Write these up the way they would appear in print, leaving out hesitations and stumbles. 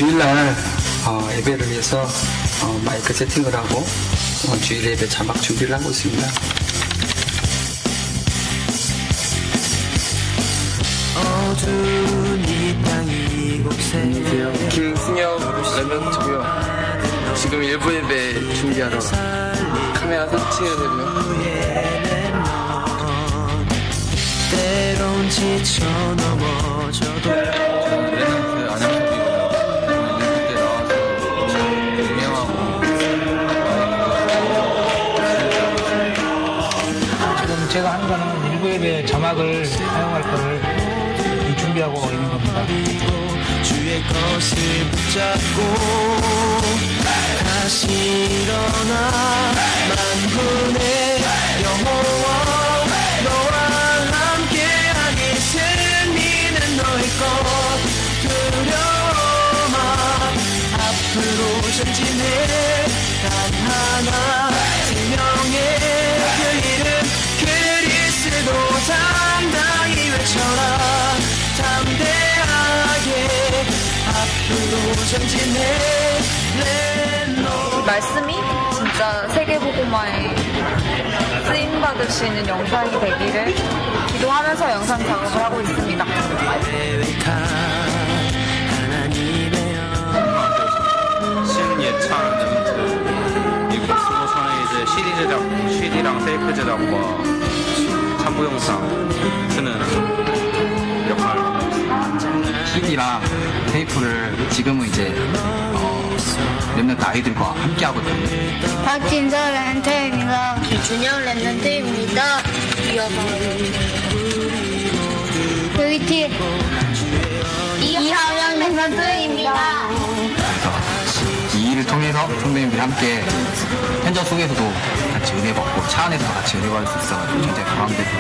주일날 예배를 위해서 마이크 세팅을 하고 주일 예배 자막 준비를 하고 있습니다. 안녕하세요. 김승혁 랩런트고요. 지금 일부 예배 준비하러 카메라 세팅을 되고요. 때론 지쳐 넘어져도 랩런트 안양섭이고요. 저는 일부 때 나와서 유명하고 지금 제가 하는 거는 일부 예배 자막을 사용할 거를 준비하고 있는 겁니다. 주의 것을 붙잡고 다시 일어나 만군의 여호와 너와 함께하니 승리는 너의 것 두려워 마 앞으로 전진해 단 하나 생명의 그 이름 그리스도 당당히 외쳐라 담대하게 앞으로 전진해 이 말씀이 진짜 세계복음화에 쓰임받을 수 있는 영상이 되기를 기도하면서 영상 작업을 하고 있습니다. 신예찬 랩런트 미국 스모션의 이제 CD 제작, CD랑 테이프 제작과 첨부 영상 쓰는 역할을 하고 있습니다. CD랑 테이프를 지금은 이제 랩런트 아이들과 함께 하거든요. 박진서 렌트입니다. 기준영 렌트입니다. VT 이하영 렌트입니다. 그래서 이 일을 통해서 선배님들이 함께 현장 속에서도 같이 은혜 받고 차 안에서도 같이 은혜 받을 수 있어가지고 굉장히 보람되고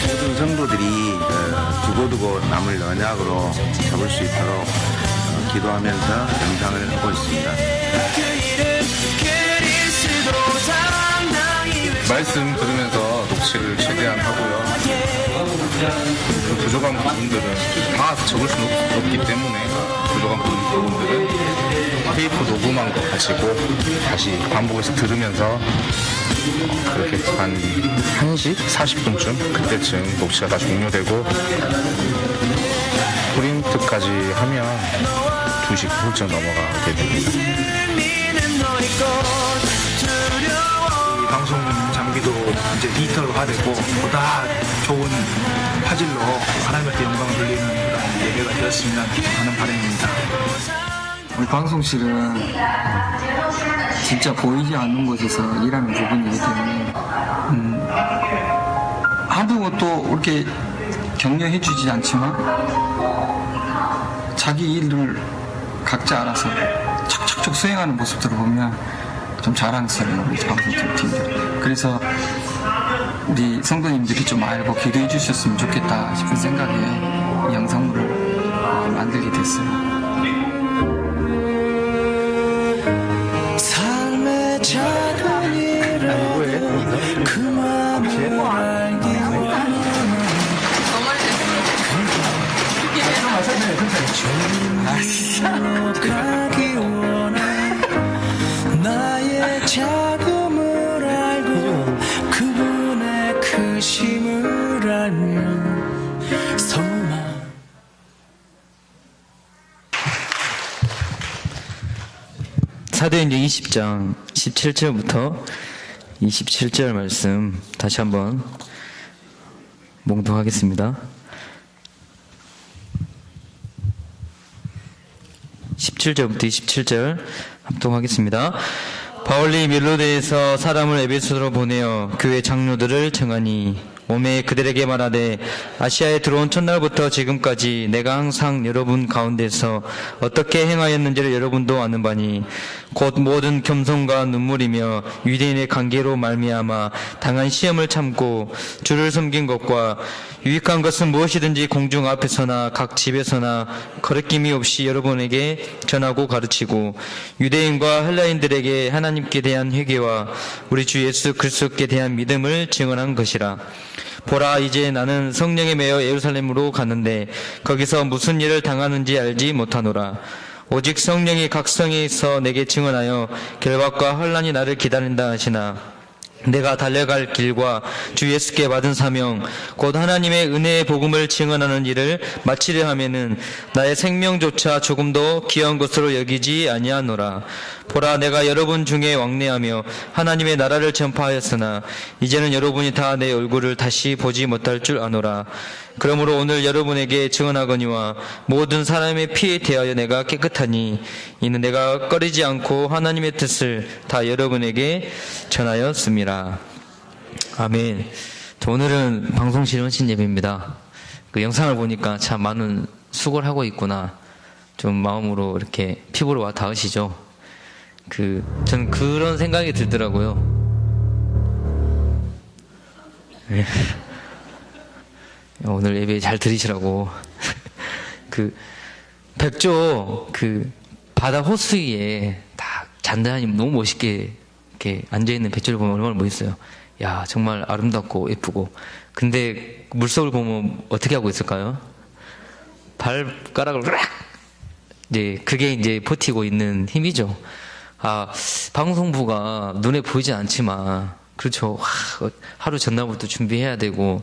모든 성도들이 두고두고 남을 언약으로 잡을 수 있도록 기도하면서 영상을 하고 있습니다. 말씀 들으면서 녹취를 최대한 하고요. 그 부족한 부분들은 다 적을 수는 없기 때문에 부족한 부분들은 테이프 녹음한 거 가지고 다시 반복해서 들으면서 그렇게 한 1시 40분쯤 그때쯤 녹취가 다 종료되고 프린트까지 하면 2시 훌쩍 넘어가게 됩니다. 이 방송 장비도 이제 디지털화되고 보다 좋은 화질로 하나님께 영광을 돌리는 그런 예배가 되었으면 하는 바람입니다. 우리 방송실은 진짜 보이지 않는 곳에서 일하는 부분이기 때문에 아무것도 이렇게 격려해 주지 않지만 자기 일을 각자 알아서 척척척 수행하는 모습들을 보면 좀 자랑스러워요, 우리 방송팀들. 그래서 우리 성도님들이 좀 알고 기도해 주셨으면 좋겠다 싶은 생각에 이 영상물을 만들게 됐어요. 삶의 작은 일을 그만을 알기 가기 원해 나의 자금을 알고 그분의 크심을 알며 소망 사도행전 20장 17절부터 27절 말씀 다시 한번 몽독하겠습니다. 17절부터 27절 합독하겠습니다. 바울이 밀로데에서 사람을 에베소로 보내어 교회 장로들을 청하니 오매 그들에게 말하되 아시아에 들어온 첫날부터 지금까지 내가 항상 여러분 가운데서 어떻게 행하였는지를 여러분도 아는 바니 곧 모든 겸손과 눈물이며 유대인의 관계로 말미암아 당한 시험을 참고 주를 섬긴 것과 유익한 것은 무엇이든지 공중 앞에서나 각 집에서나 거리낌이 없이 여러분에게 전하고 가르치고 유대인과 헬라인들에게 하나님께 대한 회개와 우리 주 예수 그리스도께 대한 믿음을 증언한 것이라. 보라, 이제 나는 성령에 매여 예루살렘으로 가는데 거기서 무슨 일을 당하는지 알지 못하노라. 오직 성령이 각 성에서 내게 증언하여 결박과 혼란이 나를 기다린다 하시나 내가 달려갈 길과 주 예수께 받은 사명 곧 하나님의 은혜의 복음을 증언하는 일을 마치려 하면은 나의 생명조차 조금도 귀한 것으로 여기지 아니하노라. 보라, 내가 여러분 중에 왕래하며 하나님의 나라를 전파하였으나 이제는 여러분이 다 내 얼굴을 다시 보지 못할 줄 아노라. 그러므로 오늘 여러분에게 증언하거니와 모든 사람의 피에 대하여 내가 깨끗하니 이는 내가 꺼리지 않고 하나님의 뜻을 다 여러분에게 전하였습니다. 아멘. 오늘은 방송실 헌신 예배입니다. 그 영상을 보니까 참 많은 수고를 하고 있구나. 좀 마음으로 이렇게 피부로 와 닿으시죠? 저는 그런 생각이 들더라고요. 네. 오늘 예배 잘 들으시라고. 백조, 바다 호수 위에 딱 잔잔히 너무 멋있게 이렇게 앉아있는 백조를 보면 얼마나 멋있어요. 야, 정말 아름답고 예쁘고. 근데 물속을 보면 어떻게 하고 있을까요? 발가락을 락! 그게 이제 버티고 있는 힘이죠. 방송부가 눈에 보이진 않지만, 그렇죠. 하루 전날부터 준비해야 되고,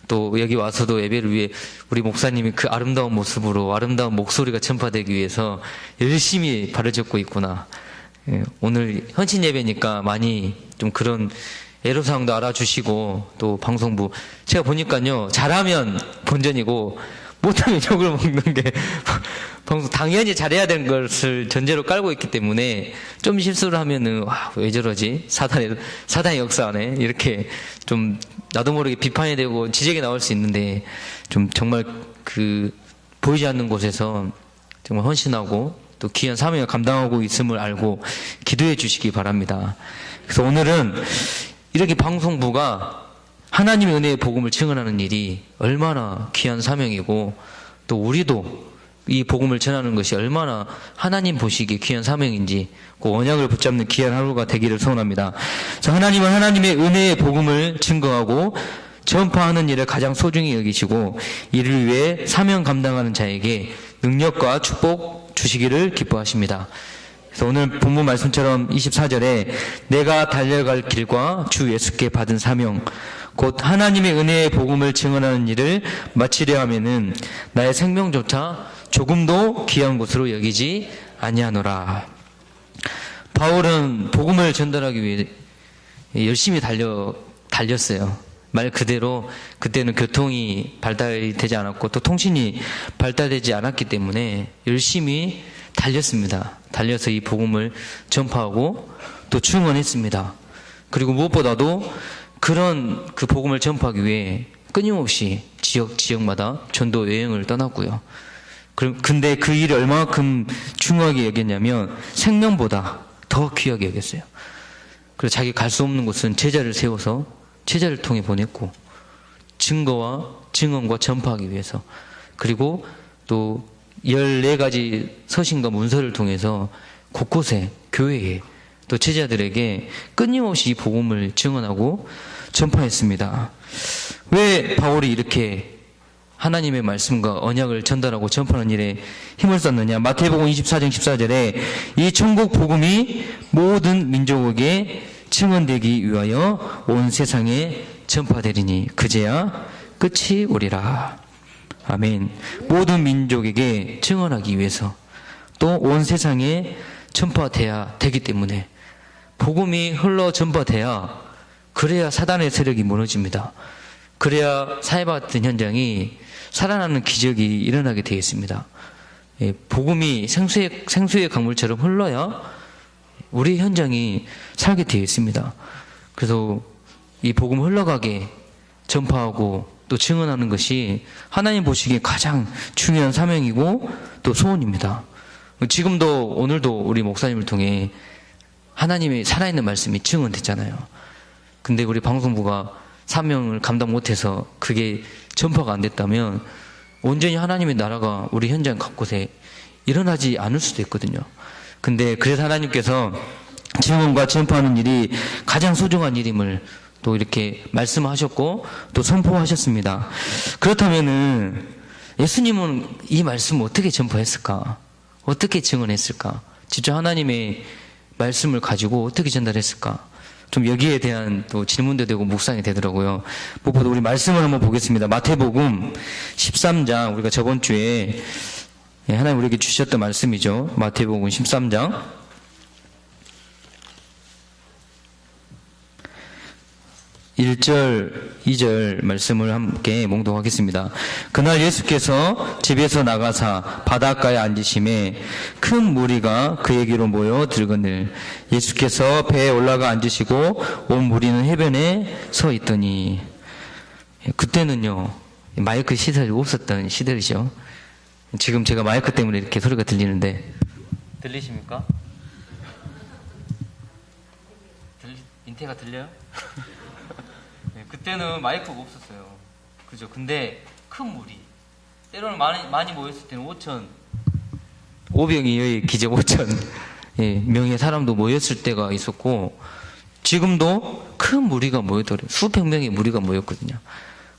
또 여기 와서도 예배를 위해 우리 목사님이 그 아름다운 모습으로 아름다운 목소리가 전파되기 위해서 열심히 발을 젓고 있구나. 오늘 헌신 예배니까 많이 좀 그런 애로사항도 알아주시고, 또 방송부 제가 보니까요, 잘하면 본전이고 못하면 욕을 먹는 게 방송 당연히 잘해야 되는 것을 전제로 깔고 있기 때문에 좀 실수를 하면은 왜 저러지? 사단의 역사네. 이렇게 좀 나도 모르게 비판이 되고 지적이 나올 수 있는데, 좀 정말 보이지 않는 곳에서 정말 헌신하고 또 귀한 사명을 감당하고 있음을 알고 기도해 주시기 바랍니다. 그래서 오늘은 이렇게 방송부가 하나님의 은혜의 복음을 증언하는 일이 얼마나 귀한 사명이고, 또 우리도 이 복음을 전하는 것이 얼마나 하나님 보시기에 귀한 사명인지 그 언약을 붙잡는 귀한 하루가 되기를 소원합니다. 그래서 하나님은 하나님의 은혜의 복음을 증거하고 전파하는 일을 가장 소중히 여기시고, 이를 위해 사명 감당하는 자에게 능력과 축복 주시기를 기뻐하십니다. 그래서 오늘 본문 말씀처럼 24절에 내가 달려갈 길과 주 예수께 받은 사명 곧 하나님의 은혜의 복음을 증언하는 일을 마치려 하면은 나의 생명조차 조금도 귀한 것으로 여기지 아니하노라. 바울은 복음을 전달하기 위해 열심히 달렸어요. 말 그대로 그때는 교통이 발달이 되지 않았고 또 통신이 발달되지 않았기 때문에 열심히 달렸습니다. 달려서 이 복음을 전파하고 또 증언했습니다. 그리고 무엇보다도 그런 그 복음을 전파하기 위해 끊임없이 지역마다 전도 여행을 떠났고요. 근데 그 일을 얼마만큼 중요하게 여겼냐면 생명보다 더 귀하게 여겼어요. 그래서 자기 갈 수 없는 곳은 제자를 세워서 제자를 통해 보냈고, 증거와 증언과 전파하기 위해서, 그리고 또 14가지 서신과 문서를 통해서 곳곳에 교회에 또 제자들에게 끊임없이 이 복음을 증언하고 전파했습니다. 왜 바울이 이렇게 하나님의 말씀과 언약을 전달하고 전파하는 일에 힘을 썼느냐? 마태복음 24장 14절에 이 천국 복음이 모든 민족에게 증언되기 위하여 온 세상에 전파되리니 그제야 끝이 오리라. 아멘. 모든 민족에게 증언하기 위해서 또 온 세상에 전파돼야 되기 때문에, 복음이 흘러 전파돼야, 그래야 사단의 세력이 무너집니다. 그래야 사회와 같은 현장이 살아나는 기적이 일어나게 되겠습니다. 복음이 생수의 강물처럼 흘러야 우리 현장이 살게 되어 있습니다. 그래서 이 복음 흘러가게 전파하고 또 증언하는 것이 하나님 보시기에 가장 중요한 사명이고 또 소원입니다. 지금도 오늘도 우리 목사님을 통해 하나님의 살아있는 말씀이 증언됐잖아요. 근데 우리 방송부가 사명을 감당 못해서 그게 전파가 안 됐다면 온전히 하나님의 나라가 우리 현장 곳곳에 일어나지 않을 수도 있거든요. 근데 그래서 하나님께서 증언과 전파하는 일이 가장 소중한 일임을 또 이렇게 말씀하셨고 또 선포하셨습니다. 그렇다면은 예수님은 이 말씀을 어떻게 전파했을까? 어떻게 증언했을까? 직접 하나님의 말씀을 가지고 어떻게 전달했을까? 좀 여기에 대한 또 질문도 되고 묵상이 되더라고요. 무엇보다 우리 말씀을 한번 보겠습니다. 마태복음 13장, 우리가 저번 주에 하나님 우리에게 주셨던 말씀이죠. 마태복음 13장 1절, 2절 말씀을 함께 몽독하겠습니다. 그날 예수께서 집에서 나가사 바닷가에 앉으심에 큰 무리가 그에게로 모여 들거늘 예수께서 배에 올라가 앉으시고 온 무리는 해변에 서 있더니, 그때는요 마이크 시설이 없었던 시대이죠. 지금 제가 마이크 때문에 이렇게 소리가 들리는데 들리십니까? 인태가 들려요? 그때는 마이크가 없었어요. 그죠? 근데 큰 무리, 때로는 많이 모였을 때는 500이 기적 5천 명의 사람도 모였을 때가 있었고, 지금도 큰 무리가 모였더래요. 수백 명의 무리가 모였거든요.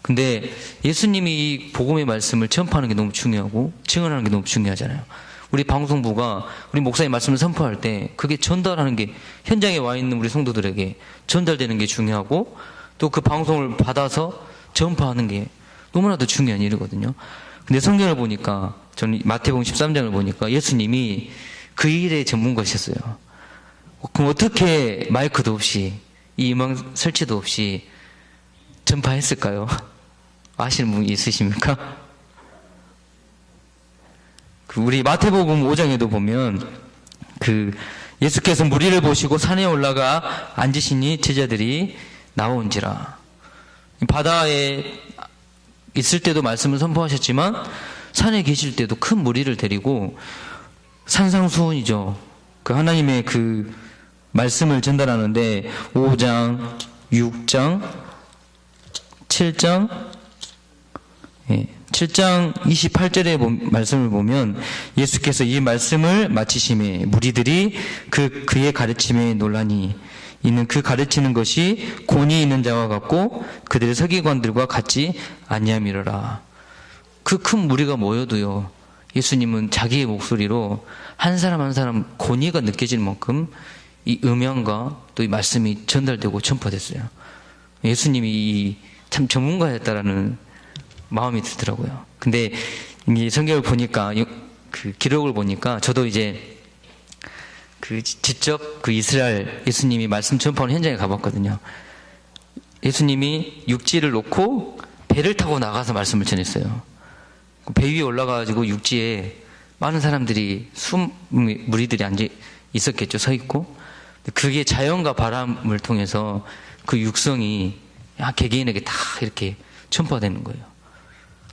근데 예수님이 이 복음의 말씀을 전파하는 게 너무 중요하고 증언하는 게 너무 중요하잖아요. 우리 방송부가 우리 목사님 말씀을 선포할 때 그게 전달하는 게, 현장에 와 있는 우리 성도들에게 전달되는 게 중요하고, 또 그 방송을 받아서 전파하는 게 너무나도 중요한 일이거든요. 근데 성경을 보니까, 저는 마태복음 13장을 보니까 예수님이 그 일의 전문가셨어요. 그럼 어떻게 마이크도 없이, 이 음악 설치도 없이 전파했을까요? 아시는 분 있으십니까? 우리 마태복음 5장에도 보면 예수께서 무리를 보시고 산에 올라가 앉으시니 제자들이 나온지라. 바다에 있을 때도 말씀을 선포하셨지만 산에 계실 때도 큰 무리를 데리고 산상수훈이죠. 그 하나님의 그 말씀을 전달하는데 5장, 6장, 7장, 7장 28절의 말씀을 보면 예수께서 이 말씀을 마치심에 무리들이 그의 가르침에 논란이 이는 그 가르치는 것이 권위 있는 자와 같고 그들의 서기관들과 같지 아니함이로라. 그 큰 무리가 모여도요, 예수님은 자기의 목소리로 한 사람 한 사람 권위가 느껴질 만큼 이 음향과 또 이 말씀이 전달되고 전파됐어요. 예수님이 참 전문가였다라는 마음이 들더라고요. 근데 이 성경을 보니까, 그 기록을 보니까 저도 이제 직접 이스라엘 예수님이 말씀 전파하는 현장에 가봤거든요. 예수님이 육지를 놓고 배를 타고 나가서 말씀을 전했어요. 배 위에 올라가가지고 육지에 많은 사람들이 무리들이 앉아 있었겠죠. 서 있고. 그게 자연과 바람을 통해서 그 육성이 개개인에게 다 이렇게 전파되는 거예요.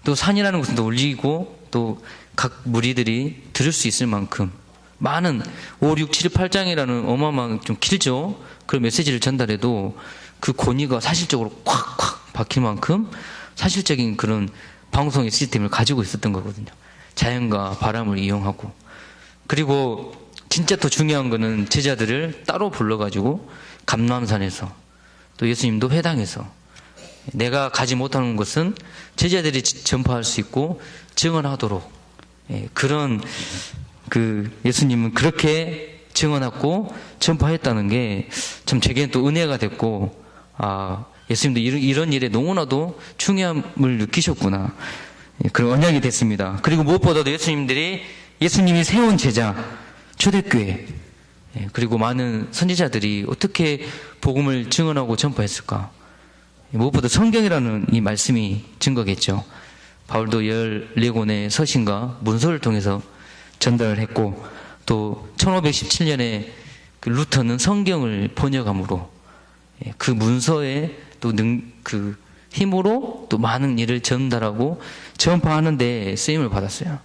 또 산이라는 것은 또 울리고 또 각 무리들이 들을 수 있을 만큼 많은 5, 6, 7, 8장이라는 어마어마한 좀 길죠. 그런 메시지를 전달해도 그 권위가 사실적으로 콱콱 박힐 만큼 사실적인 그런 방송의 시스템을 가지고 있었던 거거든요. 자연과 바람을 이용하고. 그리고 진짜 더 중요한 거는 제자들을 따로 불러가지고 감람산에서, 또 예수님도 회당에서, 내가 가지 못하는 것은 제자들이 전파할 수 있고 증언하도록, 그런 예수님은 그렇게 증언하고 전파했다는 게 참 제게는 또 은혜가 됐고, 예수님도 이런 일에 너무나도 중요함을 느끼셨구나, 그런 언약이 됐습니다. 그리고 무엇보다도 예수님이 세운 제자 초대교회, 그리고 많은 선지자들이 어떻게 복음을 증언하고 전파했을까? 무엇보다 성경이라는 이 말씀이 증거겠죠. 바울도 14권의 서신과 문서를 통해서 전달을 했고, 또 1517년에 루터는 성경을 번역함으로 그 문서의 또 그 힘으로 또 많은 일을 전달하고 전파하는 데 쓰임을 받았어요.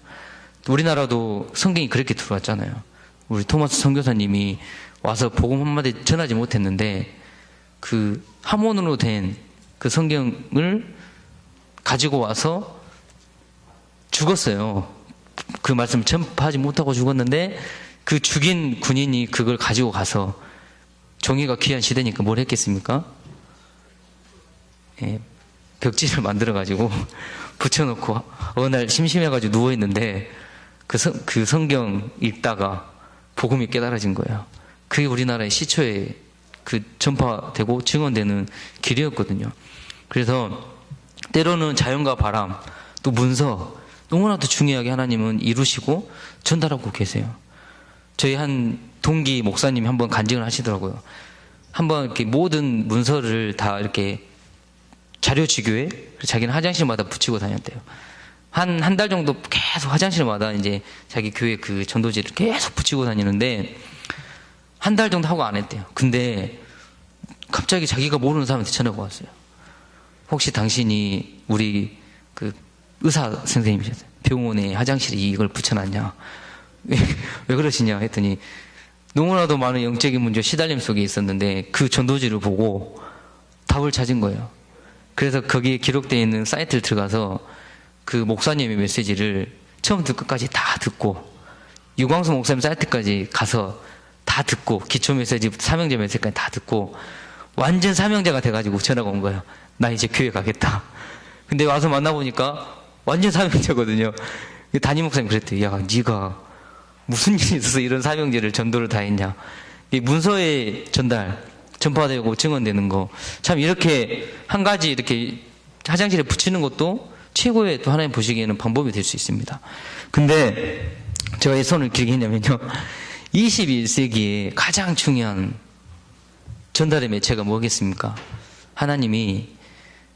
우리나라도 성경이 그렇게 들어왔잖아요. 우리 토마스 선교사님이 와서 복음 한마디 전하지 못했는데 그 함원으로 된 그 성경을 가지고 와서 죽었어요. 그 말씀을 전파하지 못하고 죽었는데 그 죽인 군인이 그걸 가지고 가서, 종이가 귀한 시대니까 뭘 했겠습니까? 벽지를 만들어가지고 붙여놓고 어느 날 심심해가지고 누워있는데 그 성경 읽다가 복음이 깨달아진 거예요. 그게 우리나라의 시초에 그 전파되고 증언되는 길이었거든요. 그래서 때로는 자연과 바람, 또 문서, 너무나도 중요하게 하나님은 이루시고 전달하고 계세요. 저희 한 동기 목사님이 한번 간증을 하시더라고요. 한번 이렇게 모든 문서를 다 이렇게 자료지교에 자기는 화장실마다 붙이고 다녔대요. 한 달 정도 계속 화장실마다 이제 자기 교회 그 전도지를 계속 붙이고 다니는데 한 달 정도 하고 안 했대요. 근데 갑자기 자기가 모르는 사람한테 전화가 왔어요. 혹시 당신이 우리 그 의사 선생님이셨어요. 병원에 화장실에 이걸 붙여놨냐? 왜 그러시냐 했더니 너무나도 많은 영적인 문제 시달림 속에 있었는데 그 전도지를 보고 답을 찾은 거예요. 그래서 거기에 기록되어 있는 사이트를 들어가서 그 목사님의 메시지를 처음부터 끝까지 다 듣고 유광수 목사님 사이트까지 가서 다 듣고 기초 메시지, 사명제 메시지까지 다 듣고 완전 사명자가 돼가지고 전화가 온 거예요. 나 이제 교회 가겠다. 근데 와서 만나보니까 완전 사명자거든요. 담임 목사님 그랬대요. 야, 네가 무슨 일이 있어서 이런 사명제를 전도를 다 했냐. 이 문서의 전달, 전파되고 증언되는 거. 참 이렇게 한 가지 이렇게 화장실에 붙이는 것도 최고의 또 하나님 보시기에는 방법이 될 수 있습니다. 근데 제가 이 손을 길게 했냐면요. 21세기에 가장 중요한 전달의 매체가 뭐겠습니까? 하나님이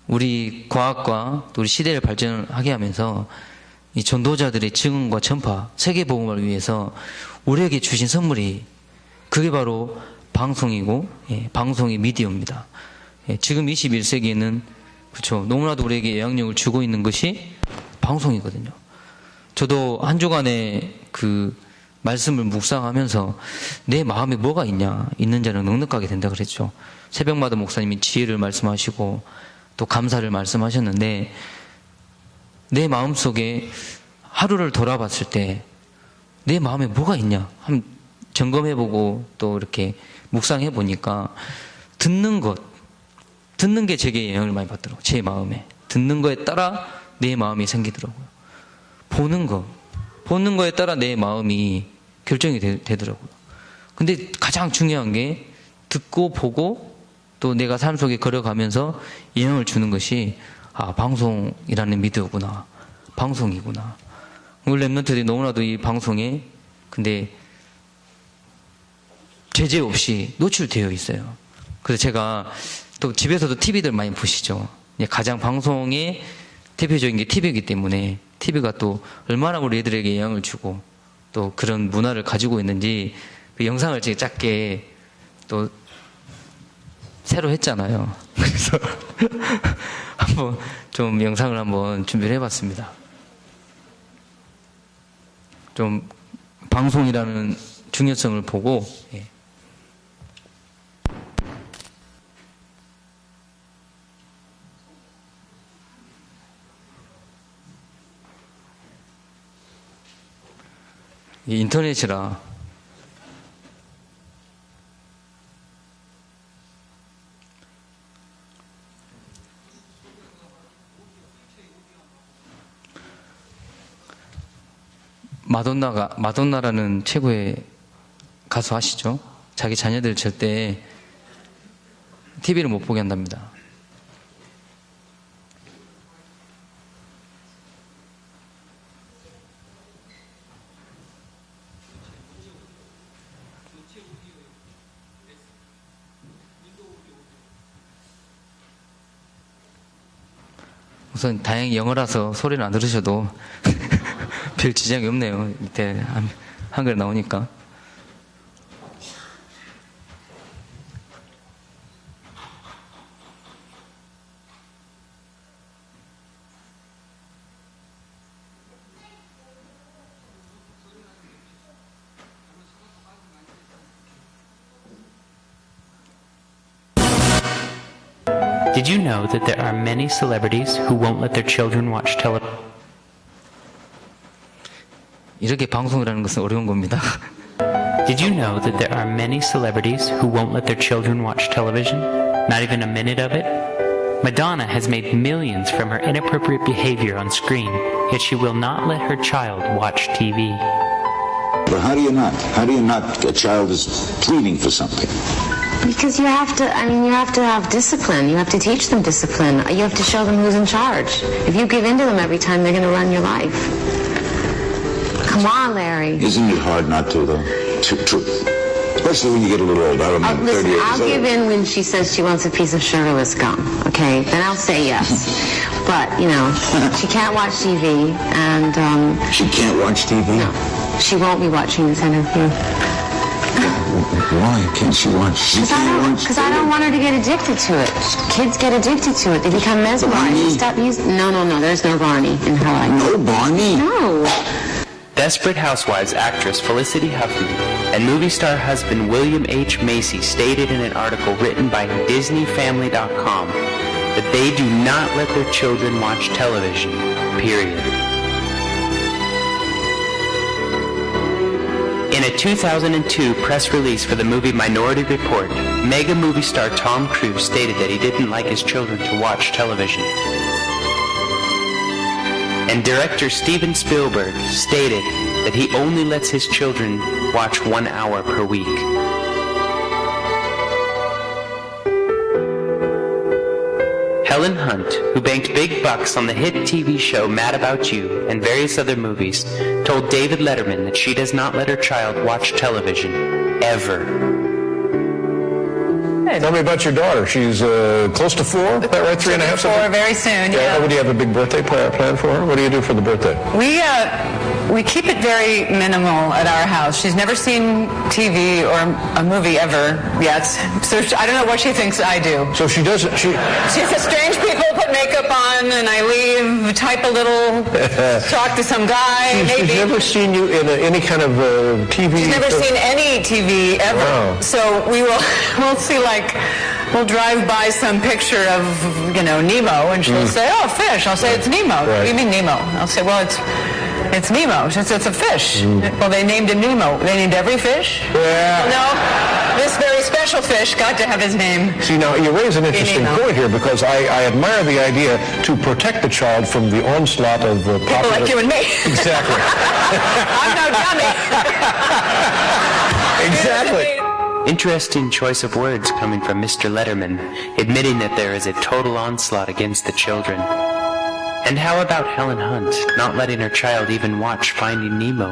우리 과학과 또 우리 시대를 발전하게 하면서 이 전도자들의 증언과 전파, 세계복음을 위해서 우리에게 주신 선물이 그게 바로 방송이고, 방송의 미디어입니다. 지금 21세기에는 그렇죠. 너무나도 우리에게 영향력을 주고 있는 것이 방송이거든요. 저도 한 주간에 그 말씀을 묵상하면서 내 마음에 뭐가 있는 자는 넉넉하게 된다 그랬죠. 새벽마다 목사님이 지혜를 말씀하시고 또 감사를 말씀하셨는데 내 마음속에 하루를 돌아봤을 때 내 마음에 뭐가 있냐 한번 점검해보고 또 이렇게 묵상해보니까 듣는 게 제게 영향을 많이 받더라고요. 제 마음에 듣는 거에 따라 내 마음이 생기더라고요. 보는 거에 따라 내 마음이 결정이 되더라고요. 근데 가장 중요한 게 듣고 보고 또 내가 삶 속에 걸어가면서 영향을 주는 것이 방송이라는 미디어구나. 방송이구나. 우리 랩런트들이 너무나도 이 방송에 근데 제재 없이 노출되어 있어요. 그래서 제가 또 집에서도 TV들 많이 보시죠. 가장 방송의 대표적인 게 TV이기 때문에 TV가 또 얼마나 우리 애들에게 영향을 주고 또 그런 문화를 가지고 있는지 그 영상을 제가 짧게 또 새로 했잖아요. 그래서 한번 좀 영상을 한번 준비를 해봤습니다. 좀 방송이라는 중요성을 보고 인터넷이라 마돈나라는 최고의 가수 아시죠? 자기 자녀들 절대 TV를 못 보게 한답니다. 우선 다행히 영어라서 소리를 안 들으셔도 별 지장이 없네요. 밑에 한글 나오니까. Did you know that there are many celebrities who won't let their children watch television? 이렇게 방송이라는 것은 어려운 겁니다. Did you know that there are many celebrities who won't let their children watch television? Not even a minute of it? Madonna has made millions from her inappropriate behavior on screen, yet she will not let her child watch TV. But how do you not? How do you not? A child is pleading for something. Because you have to have discipline. You have to teach them discipline. You have to show them who's in charge. If you give in to them every time, they're going to run your life. Come on, Larry. Isn't it hard not to, though? Especially when you get a little older. I remember 38 Listen, years I'll old. give in when she says she wants a piece of sugarless gum, okay? Then I'll say yes. But, she can't watch TV, and... She can't watch TV? No. She won't be watching this interview. Why can't she watch? Because I don't want her to get addicted to it. Kids get addicted to it. They become mesmerized. They stop using... No. There's no Barney in her life. No Barney? No. Desperate Housewives actress Felicity Huffman and movie star husband William H. Macy stated in an article written by DisneyFamily.com that they do not let their children watch television, period. In a 2002 press release for the movie Minority Report, mega movie star Tom Cruise stated that he didn't like his children to watch television. And director Steven Spielberg stated that he only lets his children watch 1 hour per week. Helen Hunt, who banked big bucks on the hit TV show Mad About You and various other movies, told David Letterman that she does not let her child watch television, ever. Tell me about your daughter. She's close to 4, is that right? 3 and a half? 4, very soon, yeah. What do you have a big birthday planned for her? What do you do for the birthday? We keep it very minimal at our house. She's never seen TV or a movie ever yet, so I don't know what she thinks I do. So she doesn't... She says strange people put makeup on and I leave, type a little, talk to some guy, maybe. She's never seen you in any kind of TV... She's never seen any TV ever. Wow. So we'll see, we'll drive by some picture of, Nemo, and she'll say, oh, fish. I'll say, it's Nemo. Right. What do you mean Nemo? I'll say, well, it's Nemo. She says, it's a fish. Well, they named him Nemo. They named every fish? Yeah. No, this very special fish got to have his name. See, now, you raise an interesting point here, because I admire the idea to protect the child from the onslaught of popular... People like you and me. Exactly. I'm no dummy. Exactly. Interesting choice of words coming from Mr. Letterman, admitting that there is a total onslaught against the children. And how about Helen Hunt not letting her child even watch Finding Nemo?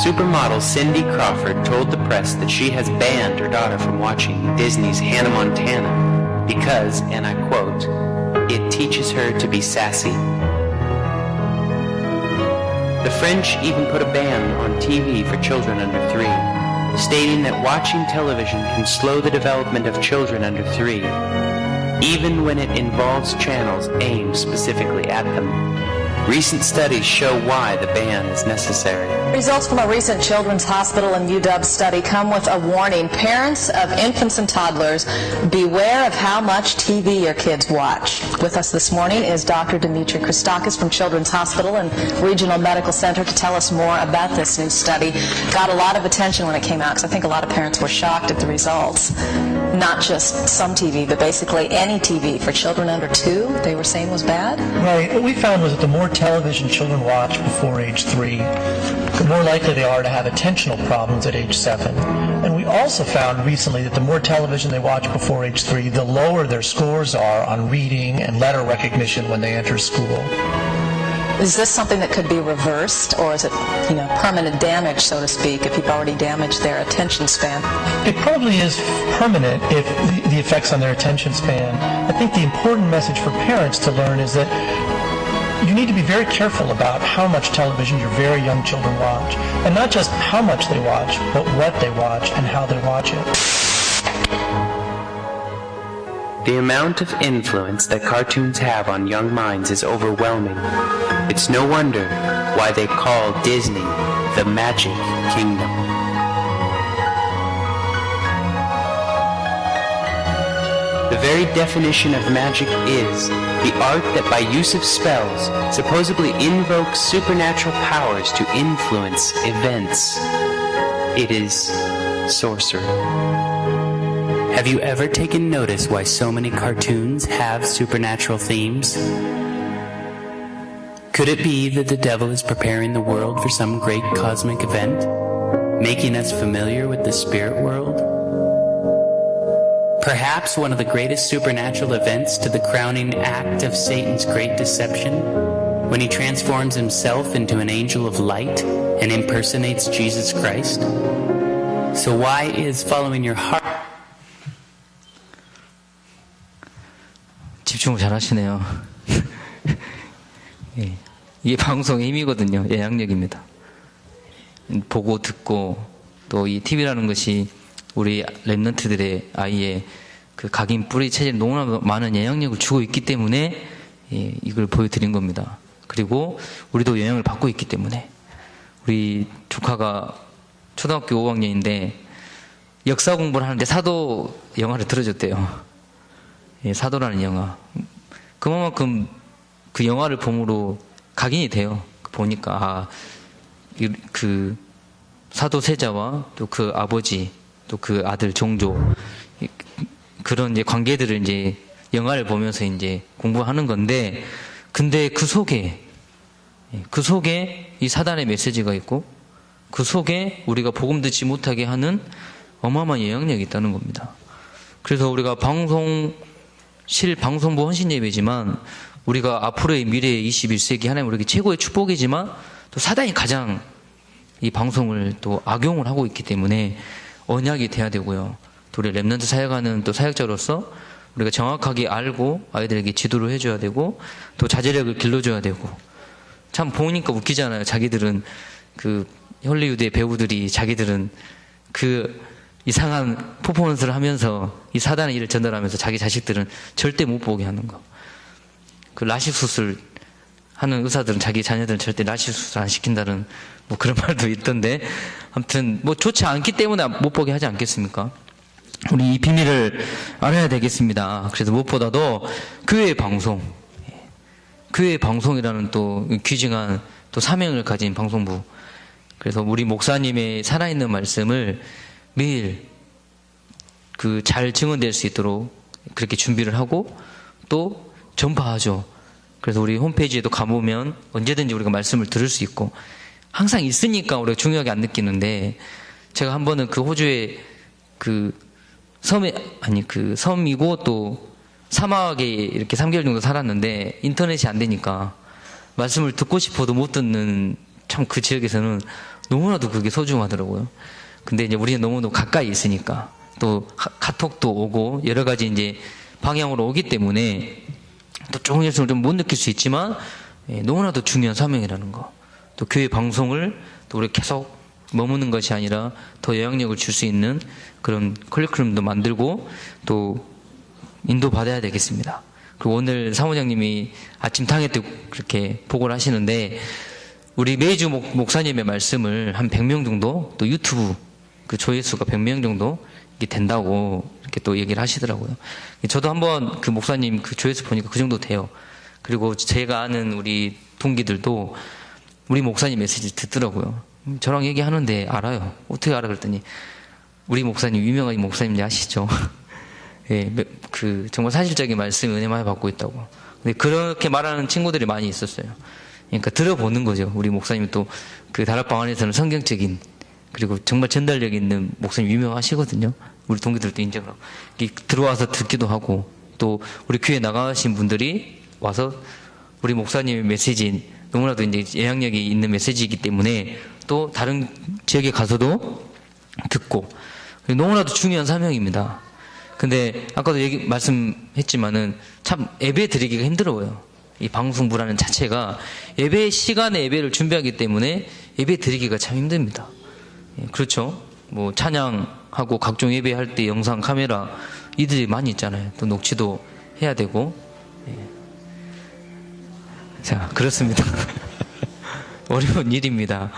Supermodel Cindy Crawford told the press that she has banned her daughter from watching Disney's Hannah Montana because, and I quote, it teaches her to be sassy. The French even put a ban on TV for children under 3, stating that watching television can slow the development of children under 3, even when it involves channels aimed specifically at them. Recent studies show why the ban is necessary. Results from a recent Children's Hospital and UW study come with a warning. Parents of infants and toddlers, beware of how much TV your kids watch. With us this morning is Dr. Dimitri Christakis from Children's Hospital and Regional Medical Center to tell us more about this new study. Got a lot of attention when it came out because I think a lot of parents were shocked at the results. Not just some TV, but basically any TV for children under 2, they were saying was bad. Right. What we found was that the more television children watch before age 3, the more likely they are to have attentional problems at age 7. And we also found recently that the more television they watch before age 3, the lower their scores are on reading and letter recognition when they enter school. Is this something that could be reversed, or is it, permanent damage, so to speak, if you've already damaged their attention span? It probably is permanent if the effects on their attention span. I think the important message for parents to learn is that you need to be very careful about how much television your very young children watch. And not just how much they watch, but what they watch and how they watch it. The amount of influence that cartoons have on young minds is overwhelming. It's no wonder why they call Disney the Magic Kingdom. The very definition of magic is the art that by use of spells supposedly invokes supernatural powers to influence events. It is sorcery. Have you ever taken notice why so many cartoons have supernatural themes? Could it be that the devil is preparing the world for some great cosmic event, making us familiar with the spirit world? Perhaps one of the greatest supernatural events to the crowning act of Satan's great deception, when he transforms himself into an angel of light and impersonates Jesus Christ? So why is following your heart? 집중을 잘 하시네요. 예, 이게 방송의 힘이거든요. 영향력입니다. 보고 듣고 또 이 TV라는 것이 우리 랩런트들의 아이의 그 각인 뿌리 체질에 너무나 많은 영향력을 주고 있기 때문에 예, 이걸 보여드린 겁니다. 그리고 우리도 영향을 받고 있기 때문에 우리 조카가 초등학교 5학년인데 역사 공부를 하는데 사도 영화를 들어줬대요. 예, 사도라는 영화. 그만큼 그 영화를 봄으로 각인이 돼요. 보니까 그 사도 세자와 또 그 아버지 또 그 아들 종조 그런 이제 관계들을 이제 영화를 보면서 이제 공부하는 건데, 근데 그 속에 이 사단의 메시지가 있고 그 속에 우리가 복음 듣지 못하게 하는 어마어마한 영향력이 있다는 겁니다. 그래서 우리가 방송부 헌신 예배지만 우리가 앞으로의 미래의 21세기 하나님 우리에게 최고의 축복이지만 또 사단이 가장 이 방송을 또 악용을 하고 있기 때문에 언약이 돼야 되고요. 또 우리 랩런트 사역하는 또 사역자로서 우리가 정확하게 알고 아이들에게 지도를 해줘야 되고 또 자제력을 길러줘야 되고. 참 보니까 웃기잖아요. 자기들은 그 헐리우드의 배우들이 자기들은 그 이상한 퍼포먼스를 하면서 이 사단의 일을 전달하면서 자기 자식들은 절대 못 보게 하는 거. 그 라식 수술 하는 의사들은 자기 자녀들은 절대 라식 수술 안 시킨다는 뭐 그런 말도 있던데, 아무튼 뭐 좋지 않기 때문에 못 보게 하지 않겠습니까? 우리 이 비밀을 알아야 되겠습니다. 그래서 무엇보다도 교회의 방송이라는 또 귀중한 또 사명을 가진 방송부. 그래서 우리 목사님의 살아있는 말씀을 매일 그 잘 증언될 수 있도록 그렇게 준비를 하고 또 전파하죠. 그래서 우리 홈페이지에도 가보면 언제든지 우리가 말씀을 들을 수 있고 항상 있으니까 우리가 중요하게 안 느끼는데, 제가 한 번은 그 호주에 그 섬이고 또 사막에 이렇게 3개월 정도 살았는데 인터넷이 안 되니까 말씀을 듣고 싶어도 못 듣는 참 그 지역에서는 너무나도 그게 소중하더라고요. 근데 이제 우리는 너무너무 가까이 있으니까 또 카톡도 오고 여러 가지 이제 방향으로 오기 때문에 또 조금 일수록 좀 못 느낄 수 있지만 너무나도 중요한 사명이라는 거. 또 교회 방송을 또 우리 계속 머무는 것이 아니라 더 영향력을 줄 수 있는 그런 커리큘럼도 만들고 또 인도받아야 되겠습니다. 그리고 오늘 사무장님이 아침 당회 때 그렇게 보고를 하시는데 우리 매주 목사님의 말씀을 한 100명 정도 또 유튜브 그 조회수가 100명 정도 이게 된다고 이렇게 또 얘기를 하시더라고요. 저도 한번 그 목사님 그 조회수 보니까 그 정도 돼요. 그리고 제가 아는 우리 동기들도 우리 목사님 메시지 듣더라고요. 저랑 얘기하는데 알아요. 어떻게 알아? 그랬더니 우리 목사님 유명한 목사님인지 아시죠? 예, 그 정말 사실적인 말씀 은혜 많이 받고 있다고. 근데 그렇게 말하는 친구들이 많이 있었어요. 그러니까 들어보는 거죠. 우리 목사님 또 그 다락방 안에서는 성경적인 그리고 정말 전달력 있는 목사님 유명하시거든요. 우리 동기들도 인정을 하고 들어와서 듣기도 하고 또 우리 교회 나가신 분들이 와서 우리 목사님의 메시지 너무나도 이제 영향력이 있는 메시지이기 때문에 또 다른 지역에 가서도 듣고 너무나도 중요한 사명입니다. 근데 아까도 말씀했지만은 참 예배 드리기가 힘들어요. 이 방송부라는 자체가 예배 시간에 예배를 준비하기 때문에 예배 드리기가 참 힘듭니다. 예, 그렇죠. 뭐 찬양하고 각종 예배할 때 영상 카메라 이들이 많이 있잖아요. 또 녹취도 해야 되고. 예. 자, 그렇습니다. 어려운 일입니다.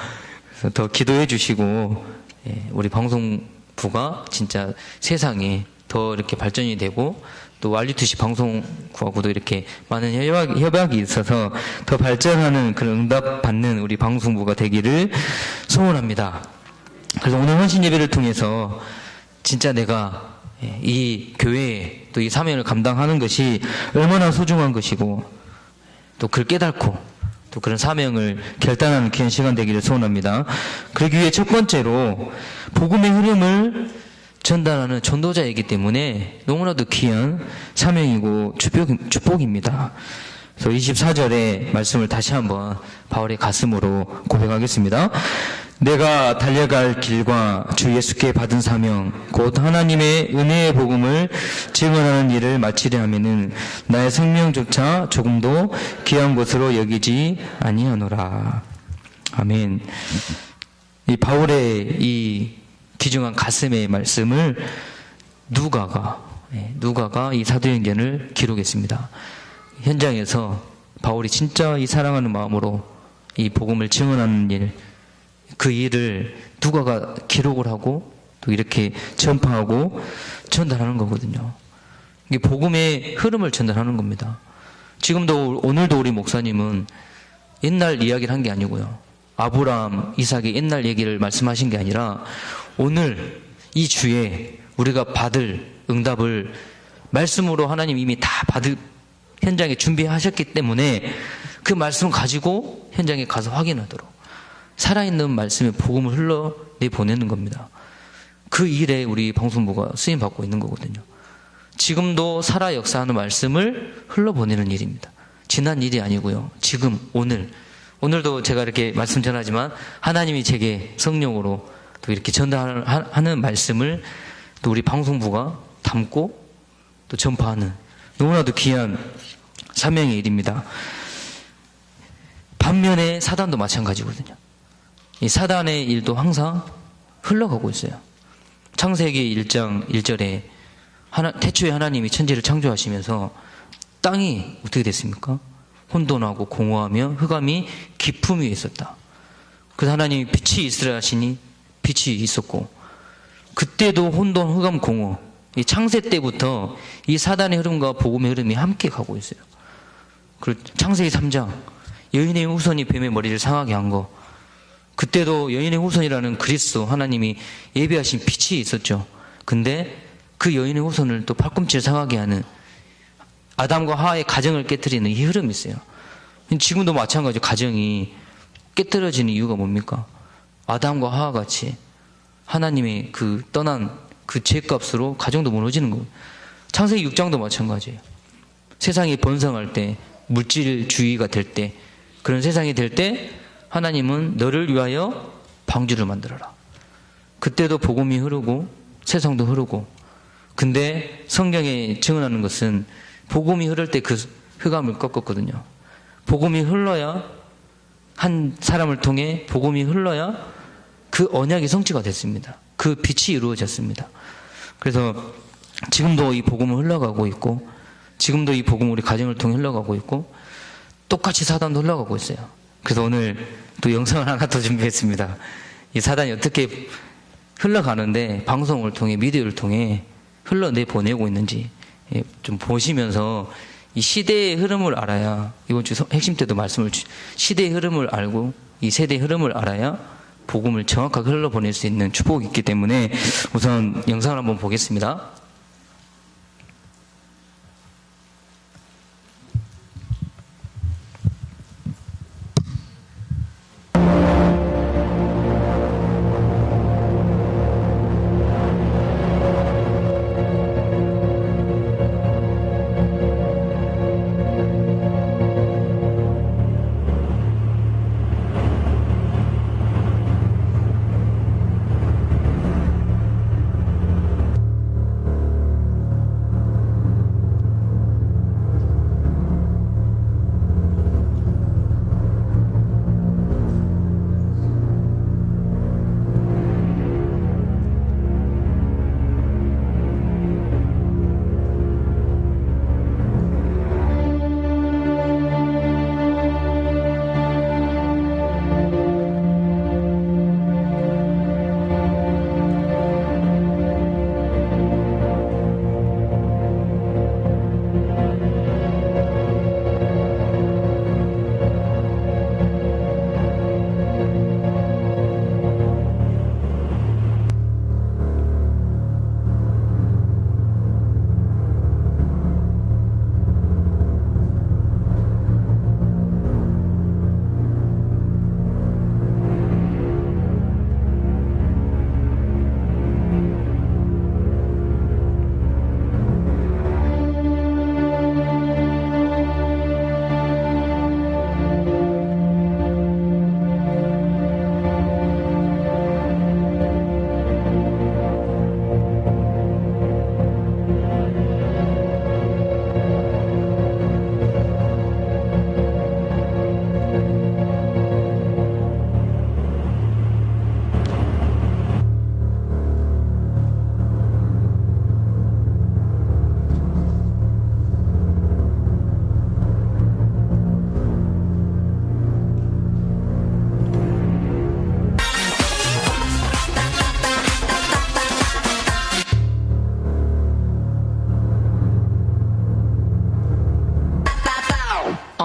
그래서 더 기도해 주시고 예, 우리 방송부가 진짜 세상에 더 이렇게 발전이 되고 또 RUTC 방송국하고도 이렇게 많은 협약이 있어서 더 발전하는 그런 응답받는 우리 방송부가 되기를 소원합니다. 그래서 오늘 헌신 예배를 통해서 진짜 내가 이 교회 또 이 사명을 감당하는 것이 얼마나 소중한 것이고 또 그걸 깨닫고 또 그런 사명을 결단하는 귀한 시간 되기를 소원합니다. 그러기 위해 첫 번째로 복음의 흐름을 전달하는 전도자이기 때문에 너무나도 귀한 사명이고 축복입니다. 그래서 24절의 말씀을 다시 한번 바울의 가슴으로 고백하겠습니다. 내가 달려갈 길과 주 예수께 받은 사명 곧 하나님의 은혜의 복음을 증언하는 일을 마치려 하면은 나의 생명조차 조금도 귀한 것으로 여기지 아니하노라. 아멘. 이 바울의 이 귀중한 가슴의 말씀을 누가가 이 사도행전을 기록했습니다. 현장에서 바울이 진짜 이 사랑하는 마음으로 이 복음을 증언하는 일, 그 일을 누가가 기록을 하고 또 이렇게 전파하고 전달하는 거거든요. 이게 복음의 흐름을 전달하는 겁니다. 지금도 오늘도 우리 목사님은 옛날 이야기를 한 게 아니고요. 아브라함, 이삭의 옛날 얘기를 말씀하신 게 아니라 오늘 이 주에 우리가 받을 응답을 말씀으로 하나님 이미 다 받을 현장에 준비하셨기 때문에 그 말씀을 가지고 현장에 가서 확인하도록 살아있는 말씀의 복음을 흘러내보내는 겁니다. 그 일에 우리 방송부가 쓰임받고 있는 거거든요. 지금도 살아 역사하는 말씀을 흘러보내는 일입니다. 지난 일이 아니고요. 지금, 오늘도 제가 이렇게 말씀 전하지만 하나님이 제게 성령으로 또 이렇게 전달하는 말씀을 또 우리 방송부가 담고 또 전파하는 너무나도 귀한 사명의 일입니다. 반면에 사단도 마찬가지거든요. 이 사단의 일도 항상 흘러가고 있어요. 창세기 1장 1절에 태초에 하나님이 천지를 창조하시면서 땅이 어떻게 됐습니까? 혼돈하고 공허하며 흑암이 깊음 위에 있었다. 그래서 하나님이 빛이 있으라 하시니 빛이 있었고 그때도 혼돈, 흑암, 공허 이 창세 때부터 이 사단의 흐름과 복음의 흐름이 함께 가고 있어요. 그리고 창세기 3장 여인의 후손이 뱀의 머리를 상하게 한 거 그때도 여인의 후손이라는 그리스도 하나님이 예비하신 빛이 있었죠. 근데 그 여인의 후손을 또 팔꿈치를 상하게 하는 아담과 하와의 가정을 깨트리는 이 흐름이 있어요. 지금도 마찬가지로 가정이 깨트려지는 이유가 뭡니까? 아담과 하와 같이 하나님의 그 떠난 그 죄값으로 가정도 무너지는 거예요. 창세기 6장도 마찬가지예요. 세상이 번성할 때 물질주의가 될 때 그런 세상이 될 때 하나님은 너를 위하여 방주를 만들어라. 그때도 복음이 흐르고 세상도 흐르고 근데 성경에 증언하는 것은 복음이 흐를 때 그 흑암을 꺾었거든요. 복음이 흘러야 한 사람을 통해 복음이 흘러야 그 언약이 성취가 됐습니다. 그 빛이 이루어졌습니다. 그래서 지금도 이 복음은 흘러가고 있고 지금도 이 복음은 우리 가정을 통해 흘러가고 있고 똑같이 사단도 흘러가고 있어요. 그래서 오늘 또 영상을 하나 더 준비했습니다. 이 사단이 어떻게 흘러가는데 방송을 통해 미디어를 통해 흘러내보내고 있는지 좀 보시면서 이 시대의 흐름을 알아야 이번 주 핵심 때도 말씀을 시대의 흐름을 알고 이 세대의 흐름을 알아야 복음을 정확하게 흘러보낼 수 있는 축복이 있기 때문에 우선 영상을 한번 보겠습니다.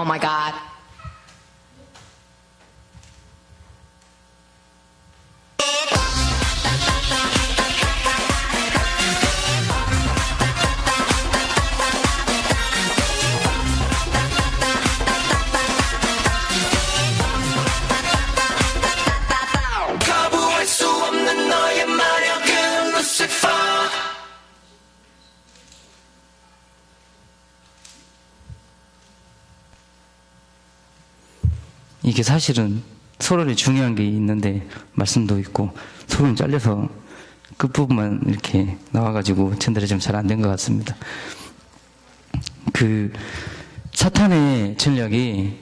Oh my God. 거부할 수 없는 너의 마력은 Lucifer. 이게 사실은 서론에 중요한 게 있는데 말씀도 있고 서론 잘려서 끝부분만 이렇게 나와가지고 전달이 좀 잘 안 된 것 같습니다. 그 사탄의 전략이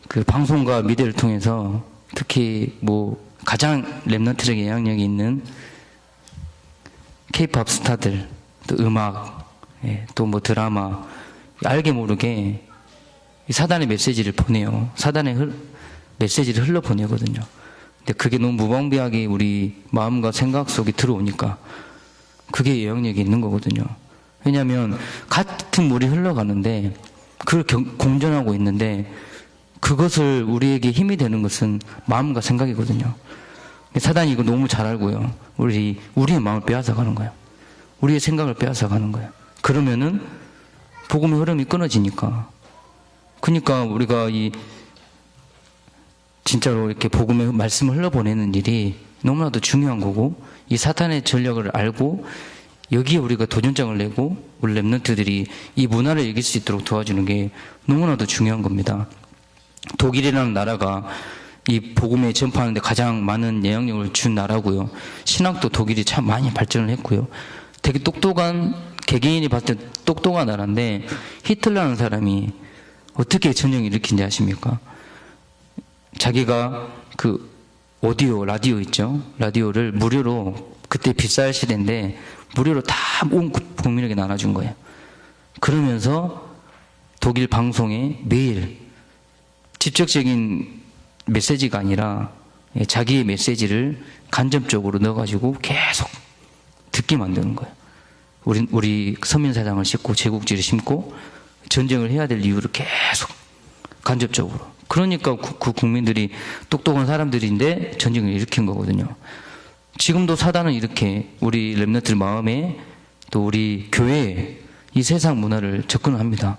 그 방송과 미디어를 통해서 특히 뭐 가장 랩런트적 영향력이 있는 K-팝 스타들, 또 음악, 또 뭐 드라마, 알게 모르게 이 사단의 메시지를 보내요. 사단의 메시지를 흘러보내거든요. 근데 그게 너무 무방비하게 우리 마음과 생각 속에 들어오니까 그게 영향력이 있는 거거든요. 왜냐하면 같은 물이 흘러가는데 그걸 공존하고 있는데 그것을 우리에게 힘이 되는 것은 마음과 생각이거든요. 사단이 이거 너무 잘 알고요. 우리의 마음을 빼앗아가는 거예요. 우리의 생각을 빼앗아가는 거예요. 그러면은 복음의 흐름이 끊어지니까. 그러니까 우리가 진짜로 이렇게 복음의 말씀을 흘러보내는 일이 너무나도 중요한 거고, 이 사탄의 전략을 알고 여기에 우리가 도전장을 내고 우리 랩런트들이 이 문화를 이길 수 있도록 도와주는 게 너무나도 중요한 겁니다. 독일이라는 나라가 이 복음에 전파하는데 가장 많은 영향력을 준 나라고요. 신학도 독일이 참 많이 발전을 했고요. 되게 똑똑한, 개개인이 봤을 때 똑똑한 나라인데, 히틀러라는 사람이 어떻게 전쟁을 일으킨지 아십니까? 자기가 그 라디오 있죠? 라디오를 무료로, 그때 비쌀 시대인데 무료로 다 온 국민에게 나눠준 거예요. 그러면서 독일 방송에 매일 직접적인 메시지가 아니라 자기의 메시지를 간접적으로 넣어가지고 계속 듣게 만드는 거예요. 우리 서민사상을 싣고 제국지를 심고 전쟁을 해야 될 이유를 계속 간접적으로. 그러니까 그 국민들이 똑똑한 사람들인데 전쟁을 일으킨 거거든요. 지금도 사단은 이렇게 우리 랩런트들 마음에 또 우리 교회에 이 세상 문화를 접근합니다.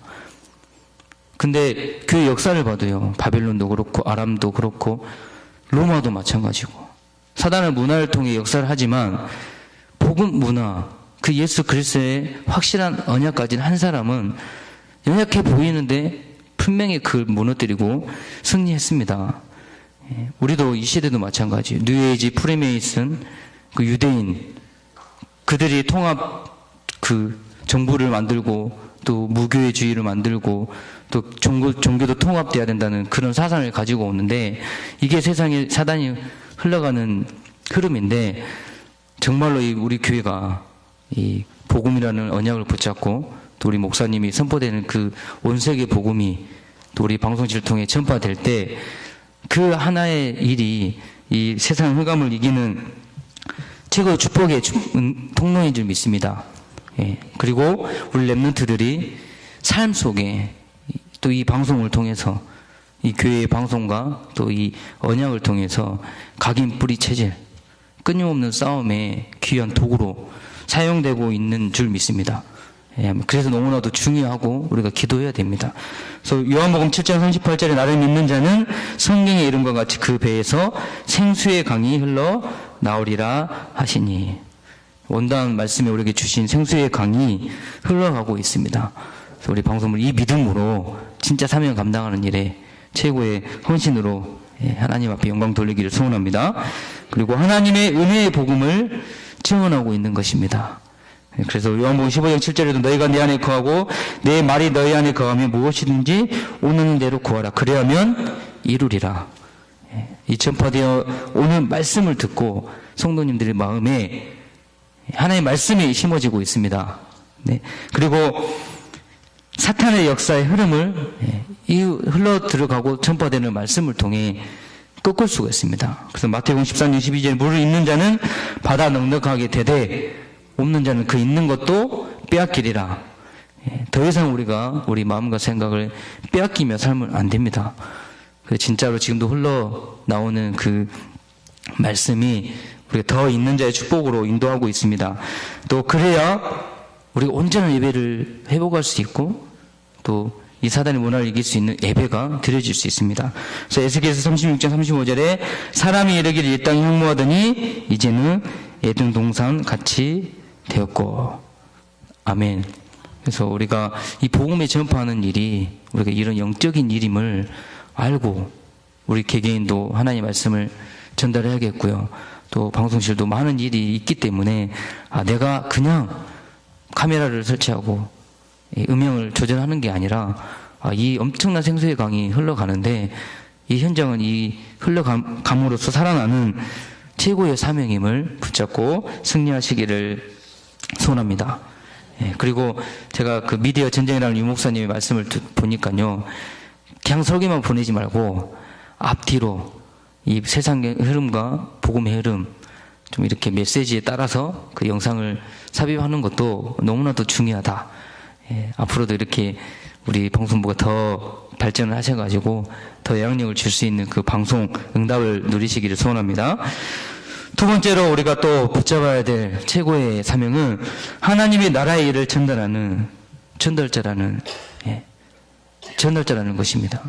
근데 그 역사를 봐도요, 바벨론도 그렇고 아람도 그렇고 로마도 마찬가지고, 사단은 문화를 통해 역사를 하지만 복음 문화, 그 예수 그리스도의 확실한 언약까지는 한 사람은 연약해 보이는데 분명히 그걸 무너뜨리고 승리했습니다. 우리도 이 시대도 마찬가지. 뉴에이지, 프리메이슨, 그 유대인, 그들이 통합 그 정부를 만들고 또 무교회주의를 만들고 또 종교도 통합돼야 된다는 그런 사상을 가지고 오는데, 이게 세상에 사단이 흘러가는 흐름인데, 정말로 우리 교회가 이 복음이라는 언약을 붙잡고 또 우리 목사님이 선포되는 그 온 세계 복음이 또 우리 방송지를 통해 전파될 때 그 하나의 일이 이 세상 흑암을 이기는 최고의 축복의 통로인 줄 믿습니다. 그리고 우리 랩런트들이 삶 속에 또 이 방송을 통해서, 이 교회의 방송과 또 이 언약을 통해서 각인 뿌리 체질, 끊임없는 싸움의 귀한 도구로 사용되고 있는 줄 믿습니다. 그래서 너무나도 중요하고 우리가 기도해야 됩니다. 그래서 요한복음 7장 38절에 나를 믿는 자는 성경의 이름과 같이 그 배에서 생수의 강이 흘러 나오리라 하시니, 원단 말씀에 우리에게 주신 생수의 강이 흘러가고 있습니다. 그래서 우리 방송을 이 믿음으로 진짜 사명 감당하는 일에 최고의 헌신으로 하나님 앞에 영광 돌리기를 소원합니다. 그리고 하나님의 은혜의 복음을 증언하고 있는 것입니다. 그래서 요한복음 15장 7절에도 너희가 내 안에 거하고 내 말이 너희 안에 거하면 무엇이든지 오는 대로 구하라. 그래야면 이루리라. 이 전파되어 오는 말씀을 듣고 성도님들의 마음에 하나님의 말씀이 심어지고 있습니다. 그리고 사탄의 역사의 흐름을 이 흘러 들어가고 전파되는 말씀을 통해 꺾을 수가 있습니다. 그래서 마태복음 13장 12절에 물을 있는 자는 받아 넉넉하게 되되 없는 자는 그 있는 것도 빼앗기리라. 더 이상 우리가 우리 마음과 생각을 빼앗기며 살면 안 됩니다. 진짜로 지금도 흘러나오는 그 말씀이 우리가 더 있는 자의 축복으로 인도하고 있습니다. 또 그래야 우리가 온전한 예배를 회복할 수 있고 또 이 사단의 문화를 이길 수 있는 예배가 드려질 수 있습니다. 그래서 에스겔서 36장 35절에 사람이 이르기를 이 땅이 향모하더니 이제는 에덴 동산 같이 되었고. 아멘. 그래서 우리가 이 복음을 전파하는 일이 우리가 이런 영적인 일임을 알고 우리 개개인도 하나님의 말씀을 전달해야겠고요. 또 방송실도 많은 일이 있기 때문에 내가 그냥 카메라를 설치하고 음향을 조절하는 게 아니라 이 엄청난 생수의 강이 흘러가는데 이 현장은 이 흘러감으로써 살아나는 최고의 사명임을 붙잡고 승리하시기를 소원합니다. 그리고 제가 그 미디어 전쟁이라는 유 목사님의 말씀을 보니까요, 그냥 설교만 보내지 말고 앞뒤로 이 세상의 흐름과 복음의 흐름 좀 이렇게 메시지에 따라서 그 영상을 삽입하는 것도 너무나도 중요하다. 앞으로도 이렇게 우리 방송부가 더 발전을 하셔가지고 더 영향력을 줄 수 있는 그 방송 응답을 누리시기를 소원합니다. 두 번째로 우리가 또 붙잡아야 될 최고의 사명은 하나님의 나라의 일을 전달하는 전달자라는 것입니다.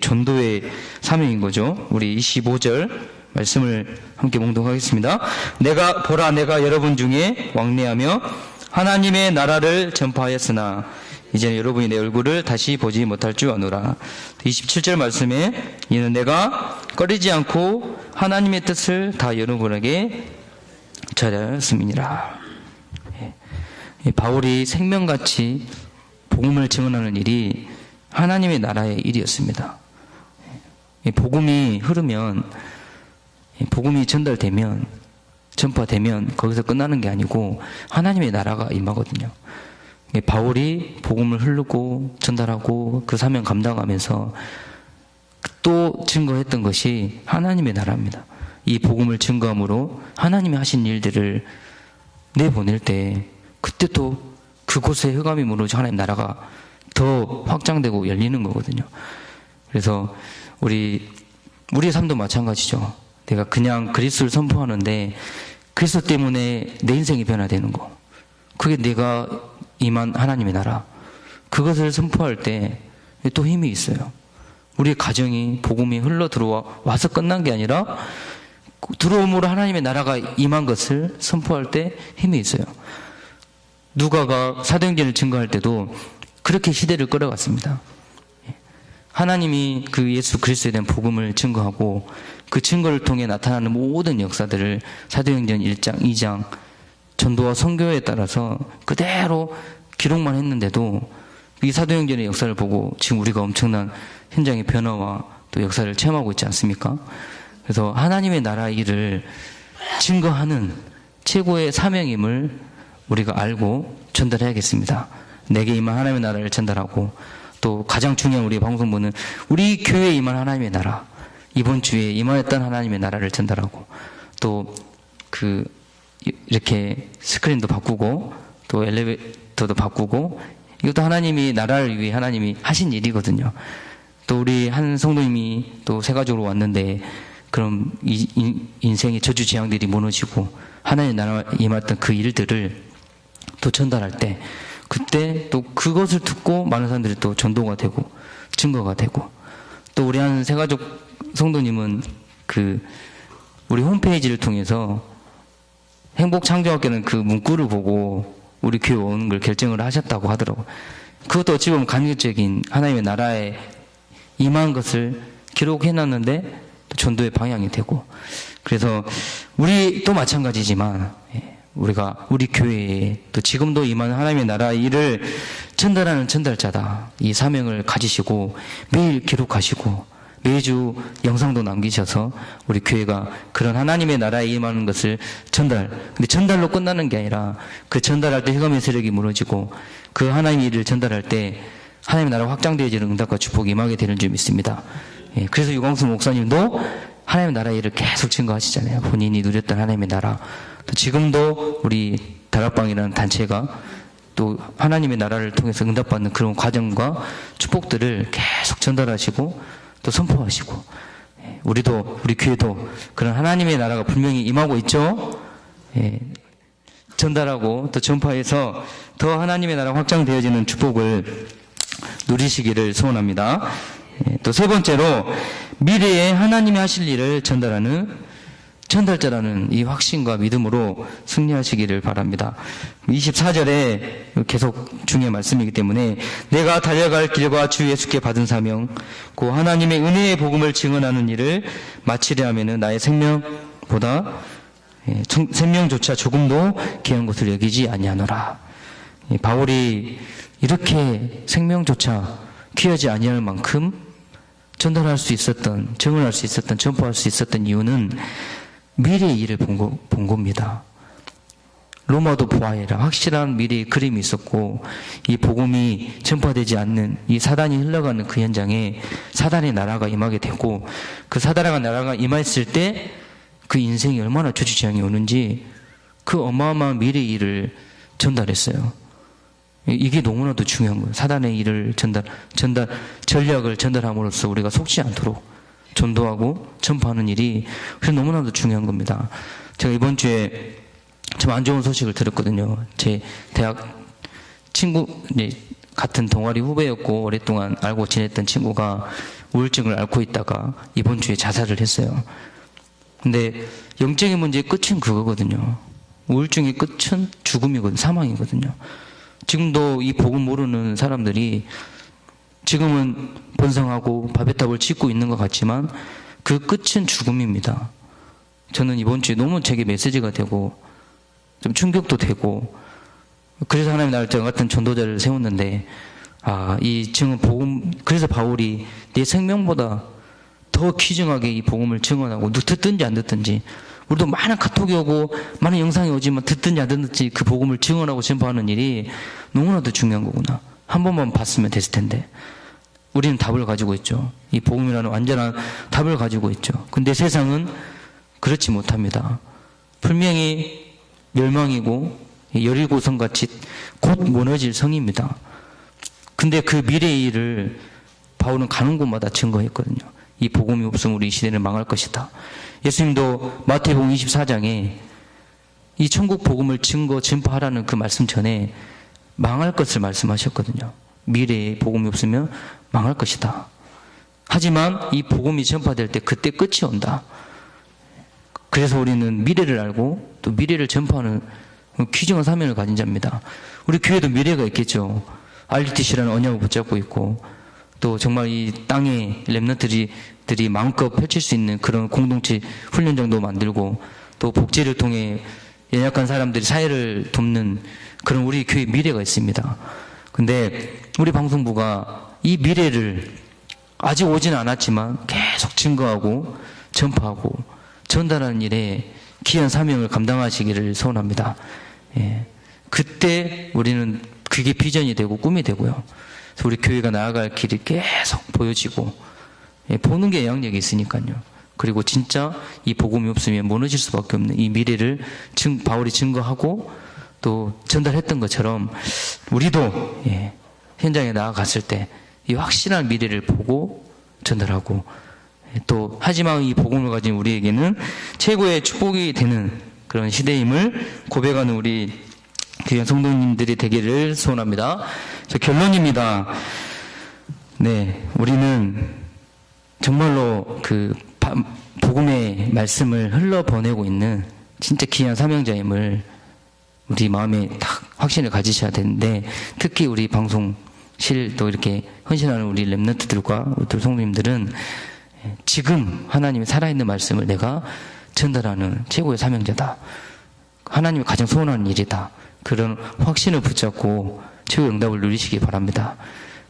전도의 사명인 거죠. 우리 25절 말씀을 함께 봉독하겠습니다. 내가 여러분 중에 왕래하며 하나님의 나라를 전파하였으나 이제는 여러분이 내 얼굴을 다시 보지 못할 줄 아노라. 27절 말씀에 이는 내가 꺼리지 않고 하나님의 뜻을 다 여러분에게 전하였음이니라. 바울이 생명같이 복음을 증언하는 일이 하나님의 나라의 일이었습니다. 복음이 흐르면, 복음이 전파되면 거기서 끝나는 게 아니고 하나님의 나라가 임하거든요. 바울이 복음을 흐르고 전달하고 그 사명 감당하면서 또 증거했던 것이 하나님의 나라입니다. 이 복음을 증거함으로 하나님이 하신 일들을 내보낼 때 그때 또 그곳에 흑암이 무너져 하나님 나라가 더 확장되고 열리는 거거든요. 그래서 우리의 삶도 마찬가지죠. 내가 그냥 그리스도를 선포하는데 그리스도 때문에 내 인생이 변화되는 거, 그게 내가 임한 하나님의 나라, 그것을 선포할 때 또 힘이 있어요. 우리의 가정이 복음이 흘러 들어와서 끝난 게 아니라 들어옴으로 하나님의 나라가 임한 것을 선포할 때 힘이 있어요. 누가가 사도행전을 증거할 때도 그렇게 시대를 끌어갔습니다. 하나님이 그 예수 그리스도에 대한 복음을 증거하고 그 증거를 통해 나타나는 모든 역사들을 사도행전 1장, 2장 전도와 선교에 따라서 그대로 기록만 했는데도 이 사도행전의 역사를 보고 지금 우리가 엄청난 현장의 변화와 또 역사를 체험하고 있지 않습니까? 그래서 하나님의 나라 일을 증거하는 최고의 사명임을 우리가 알고 전달해야겠습니다. 내게 임한 하나님의 나라를 전달하고 또 가장 중요한 우리 방송부는 우리 교회에 임한 하나님의 나라, 이번 주에 임하였던 하나님의 나라를 전달하고 또 이렇게 스크린도 바꾸고 또 엘리베이터도 바꾸고 이것도 하나님이 나라를 위해 하나님이 하신 일이거든요. 또 우리 한 성도님이 또 새가족으로 왔는데 그럼 인생의 저주재앙들이 무너지고 하나님의 나라에 임했던 그 일들을 또 전달할 때 그때 또 그것을 듣고 많은 사람들이 또 전도가 되고 증거가 되고 또 우리 한 새가족 성도님은 우리 홈페이지를 통해서 행복창조학교는 그 문구를 보고 우리 교회 오는 걸 결정을 하셨다고 하더라고요. 그것도 어찌 보면 간접적인 하나님의 나라에 임한 것을 기록해놨는데 또 전도의 방향이 되고 그래서 우리 또 마찬가지지만 우리가 우리 교회에 또 지금도 임하는 하나님의 나라 일을 전달하는 전달자다. 이 사명을 가지시고 매일 기록하시고 매주 영상도 남기셔서 우리 교회가 그런 하나님의 나라에 임하는 것을 근데 전달로 끝나는 게 아니라 그 전달할 때 흑암의 세력이 무너지고 그 하나님의 일을 전달할 때 하나님의 나라가 확장되어지는 응답과 축복이 임하게 되는 줄 믿습니다. 그래서 유광수 목사님도 하나님의 나라 일을 계속 증거하시잖아요. 본인이 누렸던 하나님의 나라. 또 지금도 우리 다락방이라는 단체가 또 하나님의 나라를 통해서 응답받는 그런 과정과 축복들을 계속 전달하시고 또 선포하시고, 우리도, 우리 교회도 그런 하나님의 나라가 분명히 임하고 있죠. 전달하고 또 전파해서 더 하나님의 나라가 확장되어지는 축복을 누리시기를 소원합니다. 또 세 번째로 미래에 하나님이 하실 일을 전달하는 전달자라는 이 확신과 믿음으로 승리하시기를 바랍니다. 24절에 계속 중요한 말씀이기 때문에 내가 달려갈 길과 주 예수께 받은 사명, 그 하나님의 은혜의 복음을 증언하는 일을 마치려 하면은 나의 생명보다 생명조차 조금도 귀한 것을 여기지 아니하노라. 바울이 이렇게 생명조차 귀하지 아니할 만큼 전달할 수 있었던, 증언할 수 있었던, 전파할 수 있었던 이유는 미래의 일을 본 겁니다. 로마도 보아해라. 확실한 미래의 그림이 있었고, 이 복음이 전파되지 않는, 이 사단이 흘러가는 그 현장에 사단의 나라가 임하게 되고, 그 사단의 나라가 임했을 때 그 인생이 얼마나 조지장이 오는지 그 어마어마한 미래의 일을 전달했어요. 이게 너무나도 중요한 거예요. 사단의 일을 전략을 전달함으로써 우리가 속지 않도록 전도하고 전파하는 일이 너무나도 중요한 겁니다. 제가 이번 주에 참 안 좋은 소식을 들었거든요. 제 대학 친구, 같은 동아리 후배였고 오랫동안 알고 지냈던 친구가 우울증을 앓고 있다가 이번 주에 자살을 했어요. 근데 영적인 문제의 끝은 그거거든요. 우울증의 끝은 죽음이거든요. 사망이거든요. 지금도 이 복음 모르는 사람들이 지금은 번성하고 바베탑을 짓고 있는 것 같지만 그 끝은 죽음입니다. 저는 이번 주에 너무 제게 메시지가 되고 좀 충격도 되고, 그래서 하나님 나를 저 같은 전도자를 세웠는데, 이 증언 복음, 그래서 바울이 내 생명보다 더 귀중하게 이 복음을 증언하고, 듣든지 안 듣든지, 우리도 많은 카톡이 오고 많은 영상이 오지만 듣든지 안 듣든지 그 복음을 증언하고 전파하는 일이 너무나도 중요한 거구나. 한 번만 봤으면 됐을 텐데. 우리는 답을 가지고 있죠. 이 복음이라는 완전한 답을 가지고 있죠. 근데 세상은 그렇지 못합니다. 분명히 멸망이고 여리고성같이 곧 무너질 성입니다. 근데 그 미래의 일을 바울은 가는 곳마다 증거했거든요. 이 복음이 없으면 우리 이 시대는 망할 것이다. 예수님도 마태복음 24장에 이 천국 복음을 전파하라는 그 말씀 전에 망할 것을 말씀하셨거든요. 미래에 복음이 없으면 망할 것이다. 하지만 이 복음이 전파될 때 그때 끝이 온다. 그래서 우리는 미래를 알고 또 미래를 전파하는 귀중한 사명을 가진 자입니다. 우리 교회도 미래가 있겠죠. RUTC라는 언약을 붙잡고 있고, 또 정말 이 땅에 랩런트들이 마음껏 펼칠 수 있는 그런 공동체 훈련장도 만들고, 또 복지를 통해 연약한 사람들이 사회를 돕는 그런 우리 교회 미래가 있습니다. 근데 우리 방송부가 이 미래를 아직 오지는 않았지만 계속 증거하고 전파하고 전달하는 일에 귀한 사명을 감당하시기를 소원합니다. 그때 우리는 그게 비전이 되고 꿈이 되고요. 그래서 우리 교회가 나아갈 길이 계속 보여지고, 보는 게 영향력이 있으니까요. 그리고 진짜 이 복음이 없으면 무너질 수밖에 없는 이 미래를 바울이 증거하고 또 전달했던 것처럼 우리도 현장에 나아갔을 때 이 확실한 미래를 보고 전달하고, 또 하지만 이 복음을 가진 우리에게는 최고의 축복이 되는 그런 시대임을 고백하는 우리 귀한 성도님들이 되기를 소원합니다. 결론입니다. 우리는 정말로 그 복음의 말씀을 흘러보내고 있는 진짜 귀한 사명자임을 우리 마음에 딱 확신을 가지셔야 되는데, 특히 우리 방송실 또 이렇게 헌신하는 우리 랩런트들과 우리 성도님들은 지금 하나님의 살아있는 말씀을 내가 전달하는 최고의 사명자다. 하나님이 가장 소원하는 일이다. 그런 확신을 붙잡고 최고의 응답을 누리시기 바랍니다.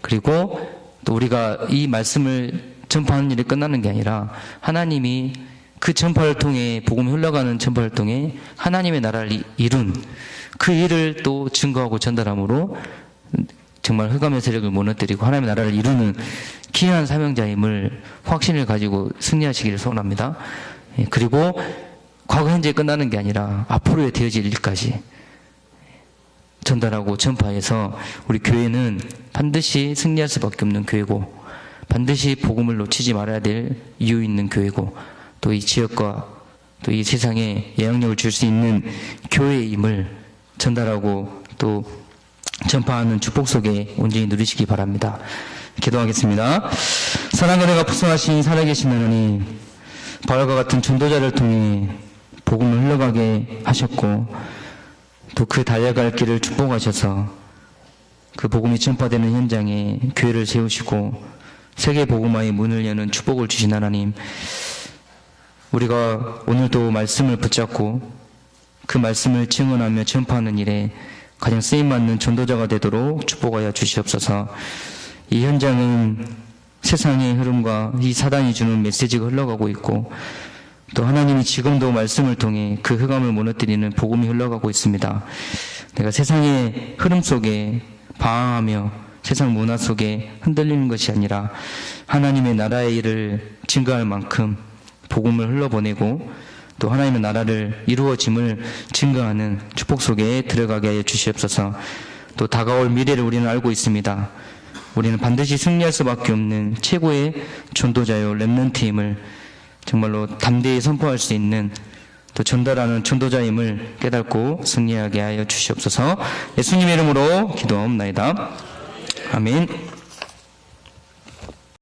그리고 또 우리가 이 말씀을 전파하는 일이 끝나는 게 아니라 하나님이 그 전파를 통해, 복음이 흘러가는 전파를 통해 하나님의 나라를 이룬 그 일을 또 증거하고 전달함으로 정말 흑암의 세력을 무너뜨리고 하나님의 나라를 이루는 귀한 사명자임을 확신을 가지고 승리하시기를 소원합니다. 그리고 과거 현재 끝나는 게 아니라 앞으로의 되어질 일까지 전달하고 전파해서 우리 교회는 반드시 승리할 수밖에 없는 교회고, 반드시 복음을 놓치지 말아야 될 이유 있는 교회고, 또 이 지역과 또 이 세상에 영향력을 줄 수 있는 교회임을 전달하고 또 전파하는 축복 속에 온전히 누리시기 바랍니다. 기도하겠습니다. 사랑과 은혜가 풍성하신 살아계신 하나님, 바울과 같은 전도자를 통해 복음을 흘러가게 하셨고 또 그 달려갈 길을 축복하셔서 그 복음이 전파되는 현장에 교회를 세우시고 세계 복음화의 문을 여는 축복을 주신 하나님, 우리가 오늘도 말씀을 붙잡고 그 말씀을 증언하며 전파하는 일에 가장 쓰임받는 전도자가 되도록 축복하여 주시옵소서. 이 현장은 세상의 흐름과 이 사단이 주는 메시지가 흘러가고 있고 또 하나님이 지금도 말씀을 통해 그 흑암을 무너뜨리는 복음이 흘러가고 있습니다. 내가 세상의 흐름 속에 방황하며 세상 문화 속에 흔들리는 것이 아니라 하나님의 나라의 일을 증거할 만큼 복음을 흘러보내고 또 하나님의 나라를 이루어짐을 증거하는 축복 속에 들어가게 하여 주시옵소서. 또 다가올 미래를 우리는 알고 있습니다. 우리는 반드시 승리할 수밖에 없는 최고의 전도자요 렘넌트임을 정말로 담대히 선포할 수 있는 또 전달하는 전도자임을 깨닫고 승리하게 하여 주시옵소서. 예수님의 이름으로 기도하옵나이다. 아멘.